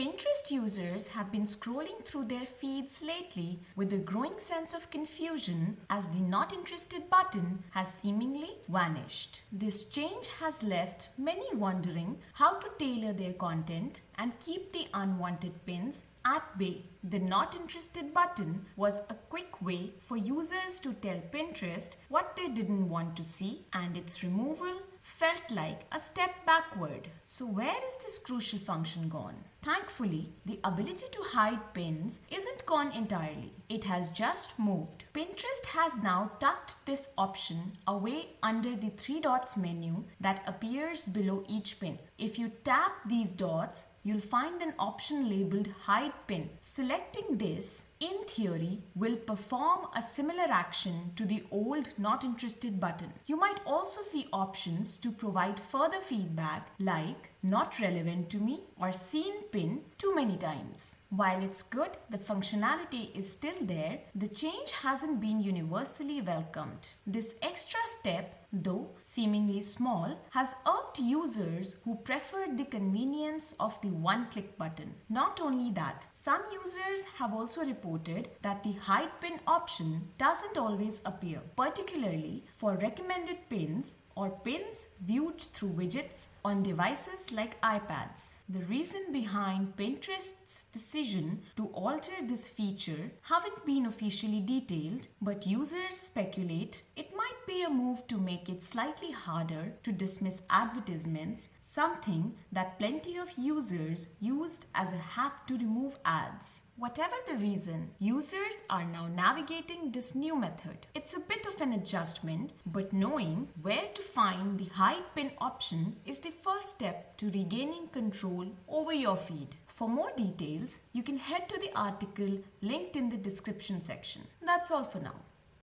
Pinterest users have been scrolling through their feeds lately with a growing sense of confusion as the Not Interested button has seemingly vanished. This change has left many wondering how to tailor their content and keep the unwanted pins at bay. The Not Interested button was a quick way for users to tell Pinterest what they didn't want to see, and its removal felt like a step backward. So where is this crucial function gone? Thankfully, the ability to hide pins isn't gone entirely. It has just moved. Pinterest has now tucked this option away under the three dots menu that appears below each pin. If you tap these dots, you'll find an option labeled Hide Pin. Selecting this, in theory, will perform a similar action to the old Not Interested button. You might also see options to provide further feedback like Not Relevant to Me or Seen Pin too many times. While it's good the functionality is still there, the change hasn't been universally welcomed. This extra step, though seemingly small, has irked users who preferred the convenience of the one-click button. Not only that, some users have also reported that the hide pin option doesn't always appear, particularly for recommended pins or pins viewed through widgets on devices like iPads. The reason behind Pinterest's decision to alter this feature haven't been officially detailed, but users speculate it might be a move to make it slightly harder to dismiss advertisements, something that plenty of users used as a hack to remove ads. Whatever the reason, users are now navigating this new method. It's a bit of an adjustment, but knowing where to find the hide pin option is the first step to regaining control over your feed. For more details, you can head to the article linked in the description section. That's all for now.